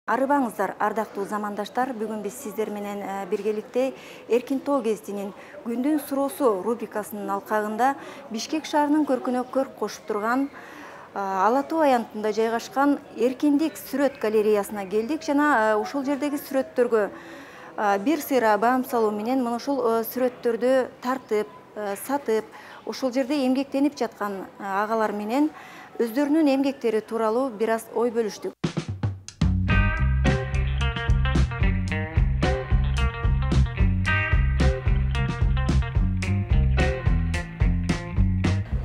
Арыбаңыздар, ардактуу замандаштар, бүгүн биз сиздер менен биргеликте Эркин Тоо гезитинин Күндүн суроосу рубрикасынын алкагында Бишкек шаарынын көркүнө көрк кошуп турган Ала Тоо аянтында жайгашкан Эркиндик сүрөт галереясына келдик жана ушул жердеги сүрөттөргө бир сыйра баам салуу менен мына ушул сүрөттөрдү тартып, сатып, ушул жерде эмгектенип жаткан агалар менен өздөрүнүн эмгектери тууралуу бир аз ой бөлүштүк.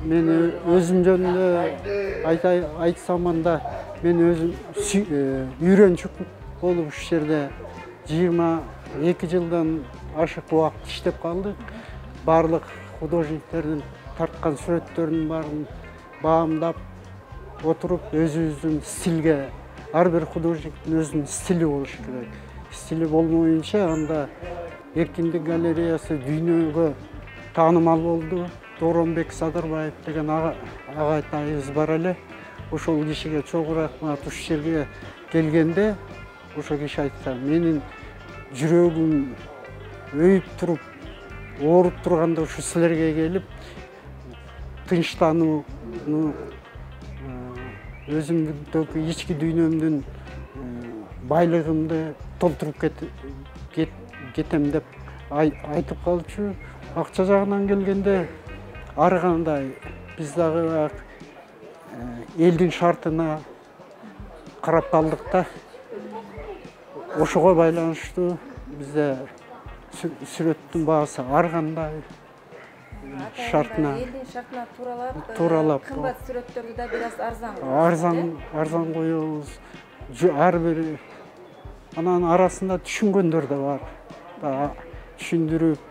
Мен өзім жөнінде айтсам анда, мен өзім үйреншік болып үш жерде 22 жылдан ашық уақыт іштеп қалдық. Барлық художниктердің тартқан сүреттерінің барын бағамдап отырып, өзіміздің стильге, әрбір художниктің өзінің стилі болушы керек. Стилі болмайынша анда Эркиндик галереясы дүйнөгө таанымал болды. Доронбек Садырбаев деген ағайымыз бар эле. Ошол кишиге чоң рахмат. Ушу жерге келгенде ошол киши айтты, менин жүрөгүм өйүп туруп, ооруп турганда ушу силерге келип, тынчтанууну, өзүмдүн ички дүйнөмдүн байлыгымды толтуруп кетем деп айтып калчу. Акча жагынан келгенде ары кандай биз дагы элдин шартына карап калдык да. Ошого байланыштуу бизде сүрөттүн баасы ар кандай шартына тууралап кымбат сүрөттөрдү да бир аз арзан коебуз. Ар бир анан арасында түшүнгөндөр да бар. Түшүндүрүп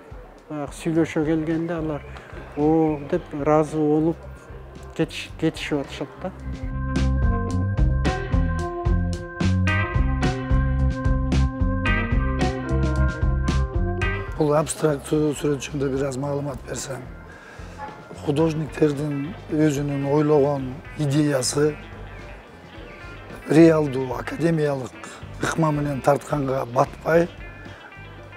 сүйлөшө келгенде алар о деп ыраазы болуп кетишип атышат да. Бул абстрактуу сүрөт жөнүндө бир аз маалымат берсем, художниктердин өзүнүн ойлогон идеясы реалдуу академиялык ыкма менен тартканга батпай,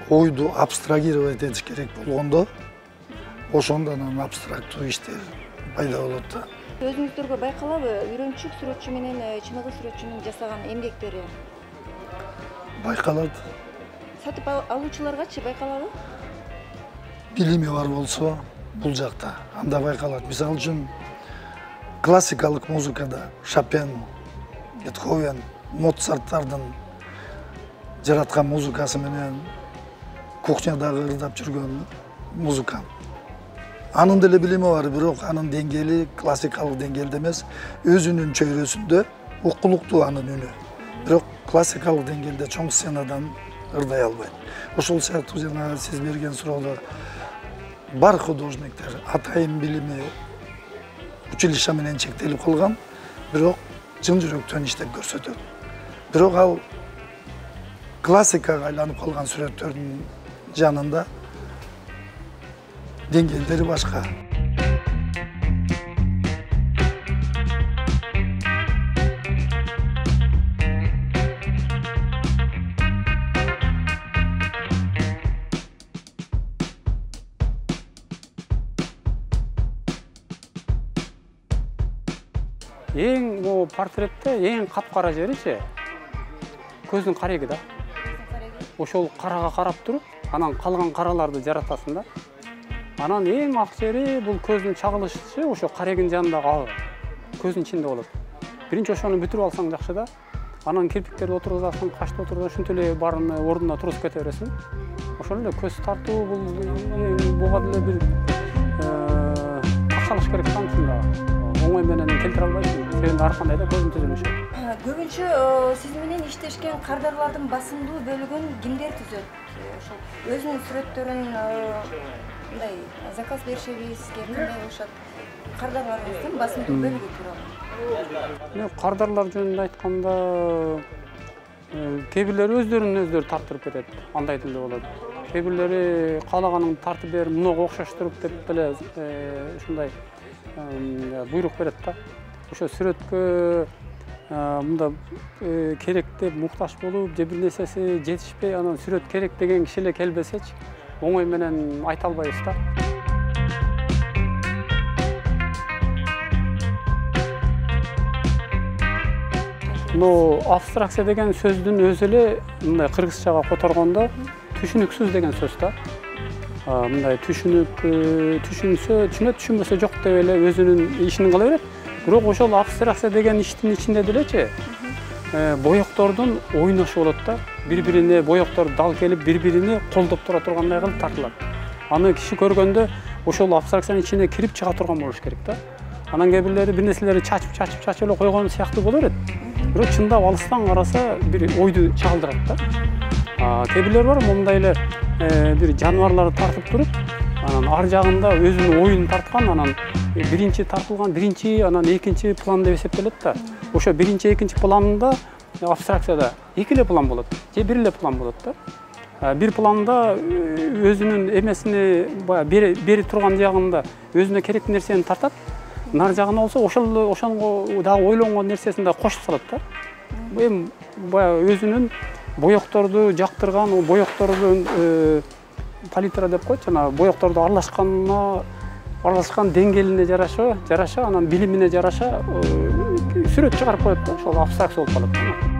ойду абстрагировать этиш керек болгондо, ошондо анан абстрактуу иштер пайда болот да. Өзүңүздөргө байкалабы, үйрөнчүк сүрөтчү менен чыныгы сүрөтчүнүн жасаган эмгектери? Байкалат. Сатып алуучуларгачы байкалабы? Билими бар болсо, бул жакта анда байкалат. Мисалы үчүн классикалык музыкада Шопен, Бетховен, Моцарттардын жараткан музыкасы менен кухнядагы ырдап жүргөн музыкант. Анын деле билими бар, бирок анын деңгээли классикалык деңгээлде эмес, өзүнүн чөйрөсүндө укулуктуу анын үнү. Бирок классикалык деңгээлде чоң сценадан ырдай албайт. Ошол сыяктуу жана сиз берген суроодо бар художниктер атайын билими училище менен чектелип калган, бирок чын жүрөктөн иштеп көрсөтөт. Бирок ал классикага айланып калган сүрөттөрдүн жанында деңгээлдери башка. Эң портретте эң капкара жеричи көздүн кареги да. Ошол карага карап туруп, анан калган караларды жаратасың да. Анан эң ак жери бул көздүн чагылышы, ошо карегин жанындагы көздүн ичинде болот. Биринчи ошону бүтүрүп алсаң жакшы да. Анан кирпиктерди отургузасың, качты отургузасың, ушинтип эле баарын ордуна туруп кете бересиң. Ошол эле көз тартуу бул буга деле бир такшалыш керек да ушунда. Оңой менен келтире албайсың. Сен ар кандай да көзүң түзүлүшөт. Көбүнчө сиз менен иштешкен кардарлардын басымдуу бөлүгүн кимдер түзөт? Ошол өзүнүн сүрөттөрүн мындай заказ беришеби, сизге кандай болушат? Кардарларыңыздын басымдуу бөлүгү тууралуу. Кардарлар жөнүндө айтканда, кээ бирлери өздөрүн тартырып кетет, андай деле болот. Кээ бирлери каалаганыңды тартып бер, мунуга окшоштуруп деп деле ушундай буйрук берет да. Ошо сүрөткө мында керек деп муктаж болуп же бир нерсеси жетишпей анан сүрөт керек деген киши эле келбесечи оңой менен айта албайбыз да. Но абстракция деген сөздүн өзү эле мындай кыргызчага которгондо түшүнүксүз деген сөз да. Мындай түшүнсө түшүнөт, түшүнбөсө жок деп эле өзүнүн ишин кыла берет. Бирок ошол абстракция деген иштин ичинде делечи боектордун ойношу болот да. Бири-бирине боектор дал келип, бири-бирине колдоп тура тургандай кылып тартылат. Аны киши көргөндө ошол абстракциянын ичине кирип чыга турган болуш керек да. Анан кээ бирлери бир нерселерди чачып эле койгон сыяктуу боло берет. Бирок чындап алыстан караса бир ойду чагылдырат да. Кээ бирлер бар момундай эле бир жаныбарларды тартып туруп, анан ар жагында өзүнүн оюн тарткан, анан биринчи тартылган биринчи, анан экинчи план деп эсептелет да. Ошо биринчи, экинчи планында абстракцияда эки эле план болот, же бир эле план болот да. Бир планда өзүнүн эмесини баягы бери турган жагында өзүнө керектүү нерсени тартат. Нар жагына болсо ошонго дагы ойлонгон нерсесин да кошуп салат да. Эми баягы өзүнүн боекторду жактырган, боектордун палитра деп коет, жана боекторду аралашкан деңгээлине жараша, анан билимине жараша сүрөт чыгарып коет да. Ошол абстракция болуп калат.